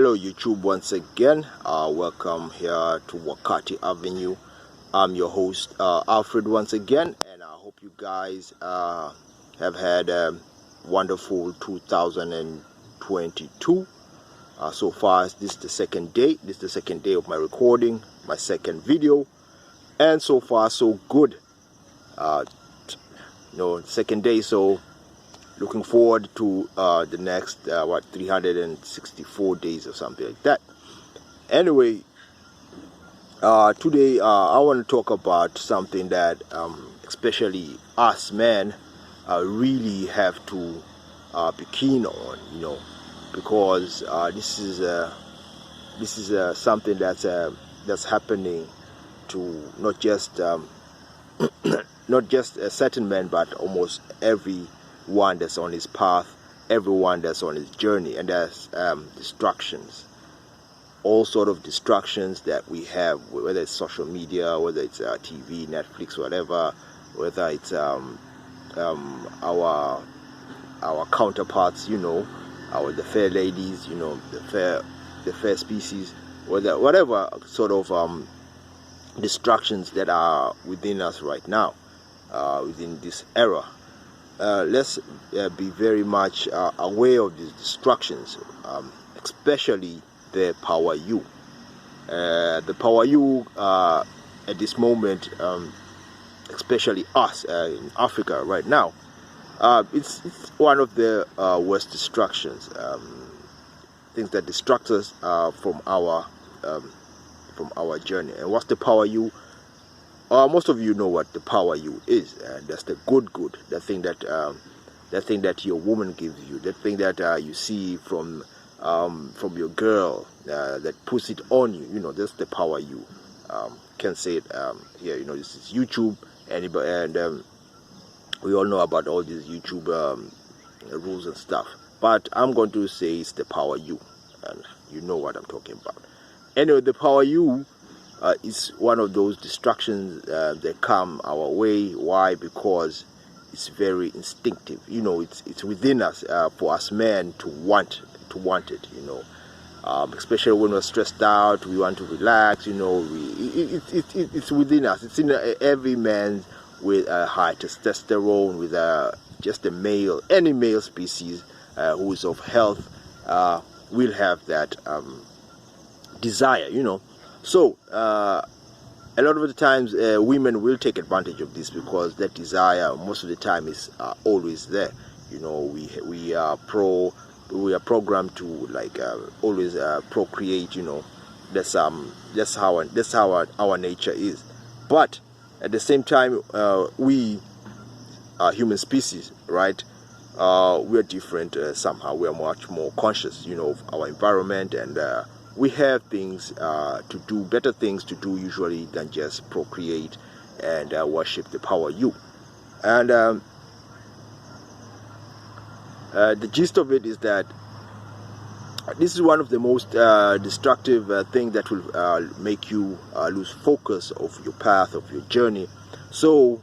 Hello YouTube once again. Welcome here to Wakati Avenue. I'm your host Alfred once again, and I hope you guys have had a wonderful 2022. So far, this is the second day. This is the second day of my recording, my second video, and so far so good. Second day, so looking forward to the next 364 days or something like that. Anyway, today I want to talk about something that especially us men really have to be keen on, because this is something that's happening to not just not just a certain man, but almost everyone that's on his path, everyone that's on his journey. And there's distractions, all sort of distractions that we have, whether it's social media, whether it's TV, Netflix, whatever, whether it's our counterparts, the fair ladies, the fair species, whatever sort of distractions that are within us right now, within this era. Let's be very much aware of these distractions, especially the power you. The power you at this moment, especially us in Africa right now, it's one of the worst distractions, things that distract us from our journey. And what's the power you? Most of you know what the power you is, and that's the good, the thing that your woman gives you, the thing that you see from your girl that puts it on you. That's the power you. Can say it here. This is YouTube, and we all know about all these YouTube rules and stuff. But I'm going to say it's the power you, and you know what I'm talking about. Anyway, the power you is one of those distractions that come our way. Why? Because it's very instinctive. It's within us, for us men to want it. Especially when we're stressed out, we want to relax. It's within us. It's in every man with a high testosterone, with just any male species who is of health will have that desire. So a lot of the times women will take advantage of this, because that desire most of the time is always there. We are programmed to always procreate. That's how our nature is. But at the same time, we are human species, right? We are different somehow. We are much more conscious, of our environment, and we have things to do, better things to do usually than just procreate and worship the power you. And the gist of it is that this is one of the most destructive things that will make you lose focus of your path, of your journey. So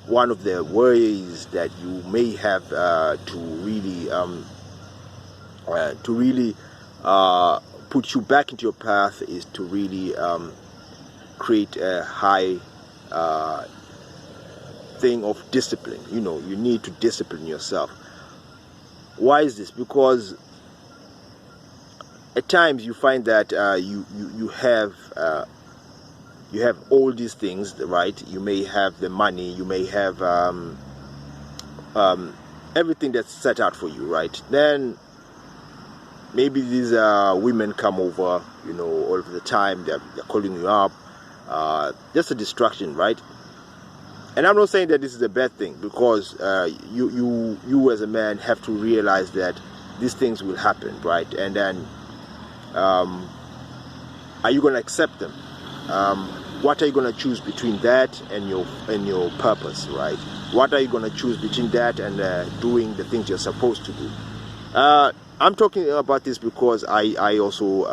one of the ways that you may have to really put you back into your path is to really create a high thing of discipline. You need to discipline yourself. Why is this? Because at times you find that you have all these things, right? You may have the money, you may have everything that's set out for you, right? Then maybe these women come over, all of the time. They're calling you up. Just a distraction, right? And I'm not saying that this is a bad thing, because you as a man have to realize that these things will happen, right? And then are you going to accept them? What are you going to choose between that and your purpose, right? What are you going to choose between that and doing the things you're supposed to do? I'm talking about this because I also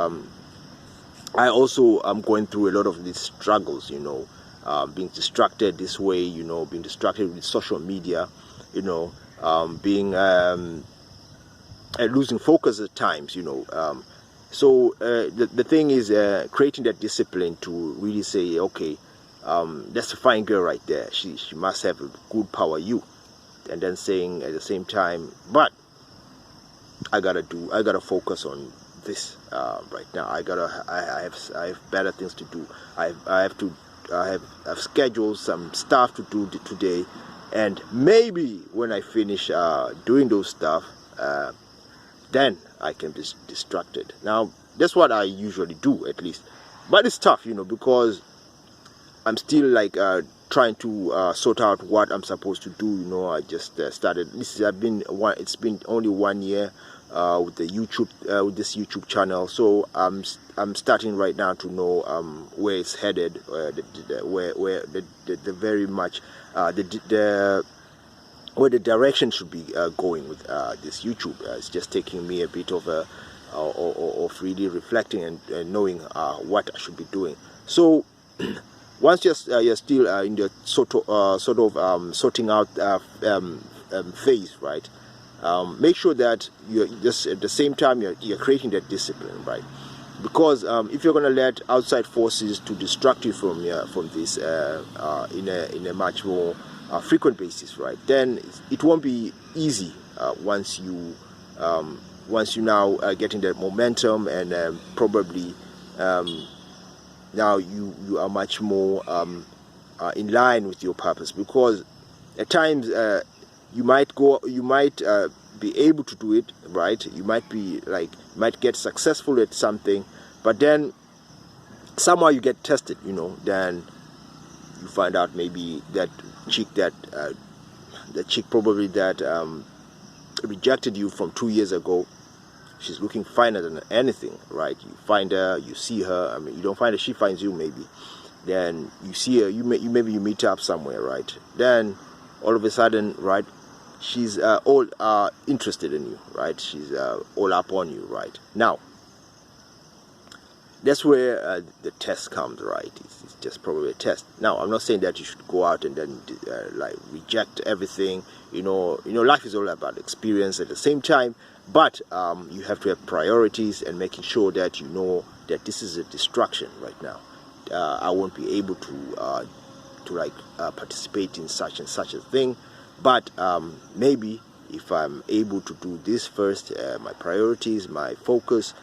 am going through a lot of these struggles, being distracted this way, being distracted with social media, being losing focus at times, So the thing is creating that discipline to really say, okay, that's a fine girl right there. She must have a good power you, and then saying at the same time, but I gotta focus on this right now. I have better things to do. I have scheduled some stuff to do today, and maybe when I finish doing those stuff, then I can be distracted. Now that's what I usually do, at least, but it's tough, because I'm still like trying to sort out what I'm supposed to do. I just started. It's been only 1 year with the with this YouTube channel. So I'm starting right now to know where it's headed, where the very much where the direction should be going with this YouTube. It's just taking me a bit of of really reflecting and knowing what I should be doing. So once you're still in the sort of sorting out phase, right? Make sure that you're just at the same time you're creating that discipline, right? Because if you're going to let outside forces to distract you from this in a much more frequent basis, right? Then it won't be easy once you now getting that momentum, and probably now you are much more in line with your purpose. Because at times you might be able to do it, right? You might get successful at something, but then somehow you get tested, then you find out maybe that chick probably that rejected you from 2 years ago, she's looking finer than anything, right? You find her, you see her. I mean, you don't find her, she finds you maybe. Then you see her, maybe you meet up somewhere, right? Then all of a sudden, right, she's all interested in you, right? She's all up on you, right? Now, that's where the test comes, right? It's just probably a test. Now, I'm not saying that you should go out and then like reject everything. Life is all about experience at the same time, but you have to have priorities and making sure that you know that this is a distraction right now. I won't be able to participate in such and such a thing, but maybe if I'm able to do this first, my priorities, my focus,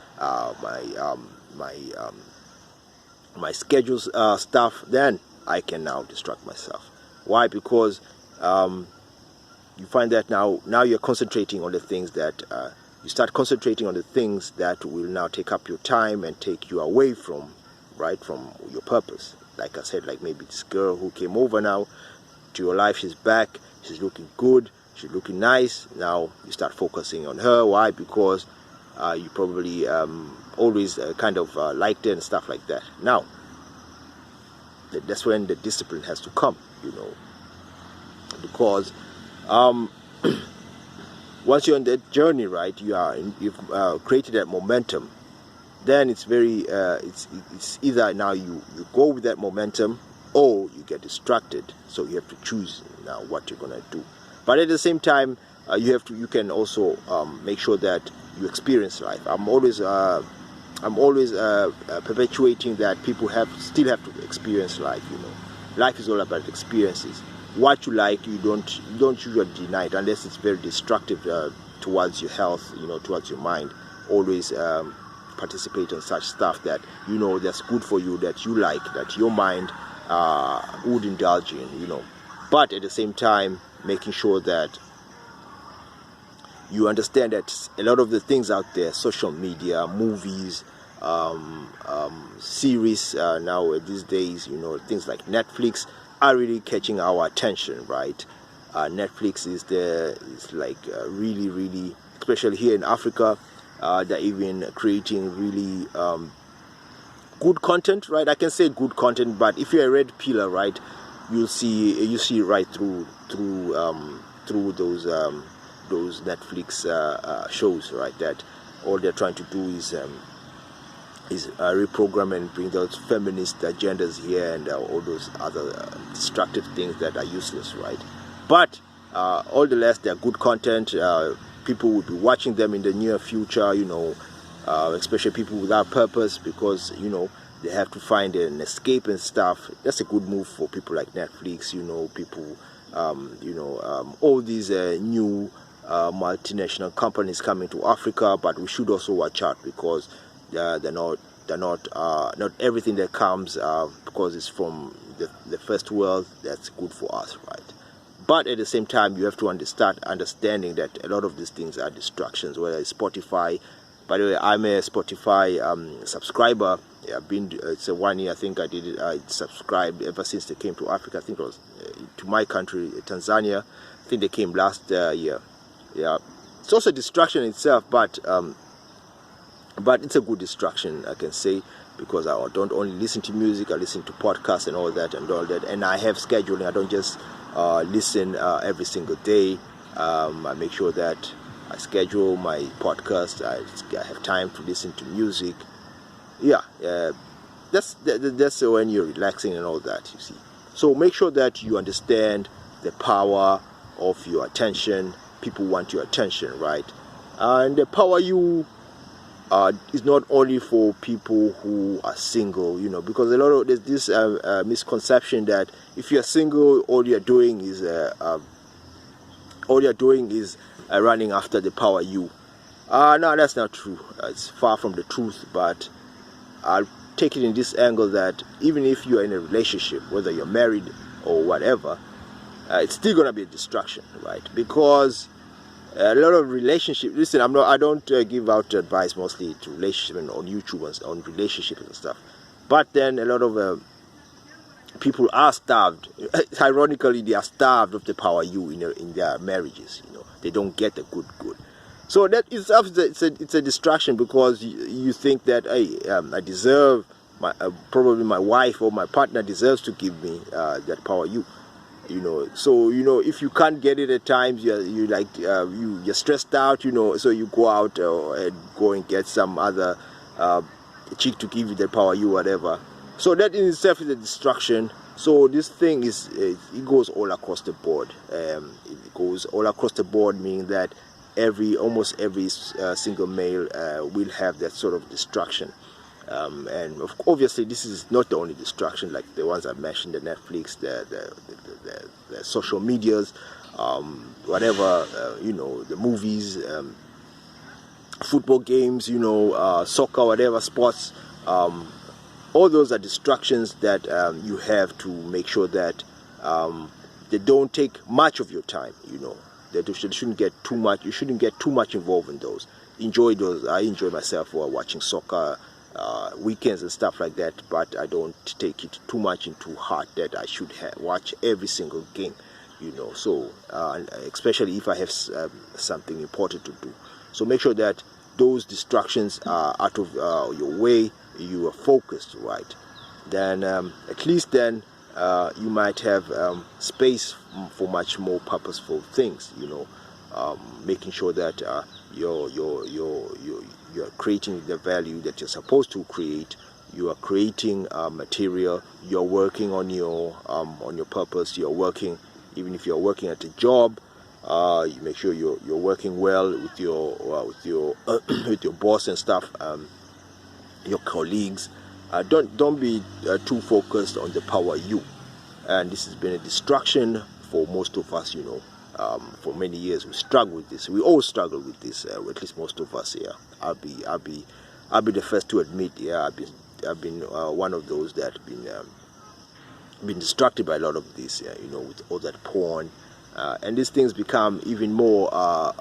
my schedules stuff, then I can now distract myself. Why? Because you find that now you're concentrating on the things that you start concentrating on the things that will now take up your time and take you away from your purpose. Like I said, like maybe this girl who came over now to your life, she's back, she's looking good, she's looking nice. Now you start focusing on her. Why? Because you probably always kind of liked her and stuff like that. Now that's when the discipline has to come, because once you're on that journey, right, you've created that momentum. Then it's very it's either now you go with that momentum or you get distracted. So you have to choose now what you're gonna do. But at the same time, you can also make sure that you experience life. I'm always perpetuating that people still have to experience life. Life is all about experiences. What you like, you don't usually deny it unless it's very destructive towards your health, towards your mind. Always participate in such stuff that that's good for you, that you like, that your mind would indulge in. But at the same time, making sure that you understand that a lot of the things out there, social media, movies, series now these days, things like Netflix are really catching our attention, right? Netflix is like really, really, especially here in Africa, they're even creating really good content, right? I can say good content, but if you're a red pillar, right, you see right through those Netflix shows, right? That all they're trying to do is reprogram and bring those feminist agendas here and all those other destructive things that are useless, right? But all the less, they're good content. People will be watching them in the near future. especially people without purpose, because they have to find an escape and stuff. That's a good move for people like Netflix. People, all these new multinational companies coming to Africa, but we should also watch out, because not everything that comes because it's from the first world that's good for us, right? But at the same time, you have to understanding that a lot of these things are distractions, whether it's Spotify. By the way, I'm a Spotify subscriber. I've been, it's a 1 year, I think I did it. I subscribed ever since they came to Africa. I think it was to my country, Tanzania. I think they came last year. Yeah, it's also a distraction itself, but it's a good distraction, I can say, because I don't only listen to music, I listen to podcasts and all that, and I have scheduling. I don't just listen every single day. I make sure that I schedule my podcast. I have time to listen to music. Yeah, that's when you're relaxing and all that, you see. So make sure that you understand the power of your attention. People want your attention, right? And the power you is not only for people who are single, because there's this misconception that if you're single, all you're doing is running after the power you. No, that's not true. It's far from the truth. But I'll take it in this angle that even if you're in a relationship, whether you're married or whatever, it's still gonna be a distraction, right? Because a lot of relationships. Listen, I don't give out advice mostly to relationships and on YouTube and on relationships and stuff. But then a lot of people are starved. Ironically, they are starved of the power you in their marriages. They don't get the good. So that is it's a distraction, because you think that, hey, I deserve probably my wife or my partner deserves to give me that power you. So if you can't get it at times, you're stressed out, so you go out and go and get some other chick to give you the power you, whatever. So that in itself is a distraction. So this thing it goes all across the board. It goes all across the board, meaning that almost every single male will have that sort of distraction. And obviously this is not the only distraction, like the ones I mentioned, the Netflix, the social medias, whatever, the movies, football games, soccer, whatever, sports. All those are distractions that you have to make sure that they don't take much of your time, That you shouldn't get too much. You shouldn't get too much involved in those. Enjoy those. I enjoy myself while watching soccer, weekends and stuff like that. But I don't take it too much into heart that I should watch every single game, So especially if I have something important to do. So make sure that those distractions are out of your way. You are focused, right? Then at least then you might have space for much more purposeful things, making sure that you're creating the value that you're supposed to create. You are creating material. You're working on your purpose. You're working, even if you're working at a job. You make sure you're working well with your with your boss and stuff, your colleagues. Don't be too focused on the power you. And this has been a distraction for most of us, for many years. We struggle with this. We all struggle with this, or at least most of us. Yeah, I'll be the first to admit. Yeah, I've been one of those that been distracted by a lot of this. With all that porn, and these things become even more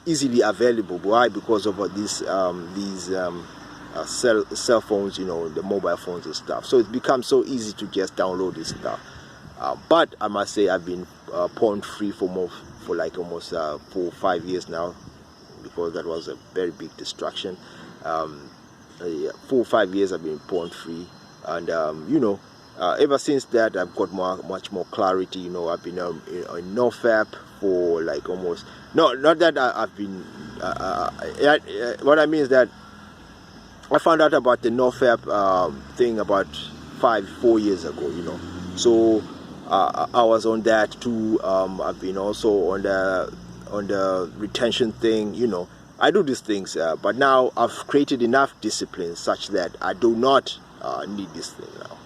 easily available. Why? Because of these cell phones, the mobile phones and stuff. So it becomes so easy to just download this stuff. But I must say I've been porn free for almost 4 or 5 years now, because that was a very big distraction. 4 or 5 years I've been porn free, and ever since that I've got much more clarity. I've been in NoFap for almost not that I've been. What I mean is that I found out about the NoFap thing about 4 years ago. So I was on that too. I've been also on the retention thing. I do these things, but now I've created enough discipline such that I do not need this thing now.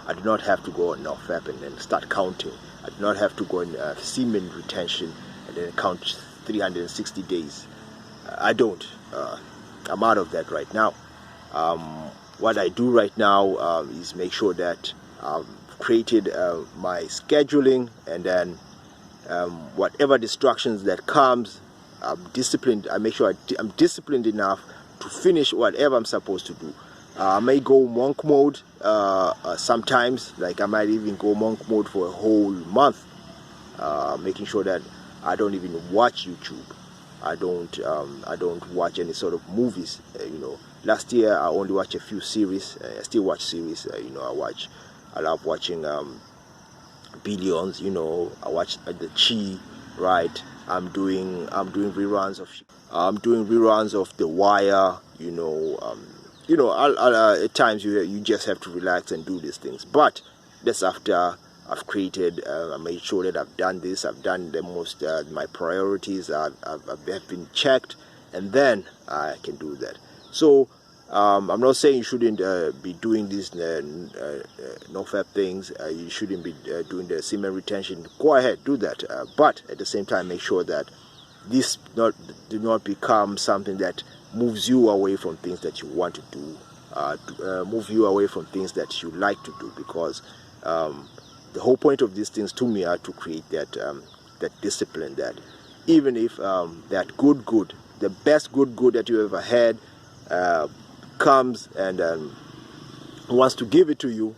I do not have to go on NoFap and then start counting. I do not have to go on semen retention and then count 360 days. I don't. I'm out of that right now. What I do right now is make sure that I've created my scheduling, and then whatever distractions that comes, I'm disciplined. I make sure I'm disciplined enough to finish whatever I'm supposed to do. I may go monk mode sometimes, like I might even go monk mode for a whole month, making sure that I don't even watch YouTube. I don't watch any sort of movies. Last year I only watched a few series. I still watch series. I love watching Billions. I watch the Chi, right? I'm doing reruns of The Wire. At times you just have to relax and do these things. But that's after I've created. I made sure that I've done this. I've done the most. My priorities have been checked, and then I can do that. So I'm not saying you shouldn't be doing these NoFap things. You shouldn't be doing the semen retention. Go ahead, do that. But at the same time, make sure that this do not become something that moves you away from things that you want to do, move you away from things that you like to do, because the whole point of these things to me are to create that discipline, that even if that the best good that you ever had comes and wants to give it to you,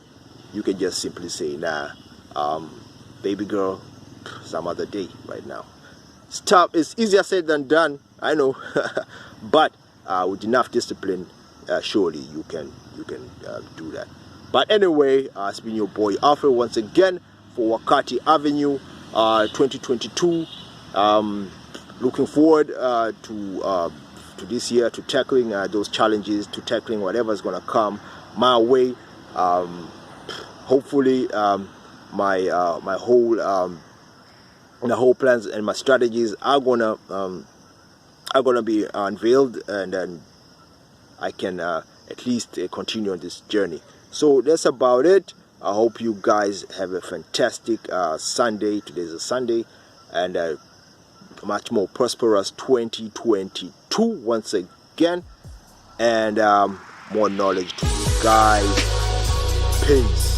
you can just simply say, nah, baby girl, some other day. Right now it's easier said than done, I know. But with enough discipline, surely you can do that. But anyway, it's been your boy Alfred once again for Wakati Avenue 2022. Looking forward to this year, to tackling those challenges, to tackling whatever's going to come my way. Hopefully, my whole plans and my strategies are gonna be unveiled, and then I can at least continue on this journey. So that's about it. I hope you guys have a fantastic Sunday. Today's a Sunday, and a much more prosperous 2022 once again, and more knowledge to you guys. Peace.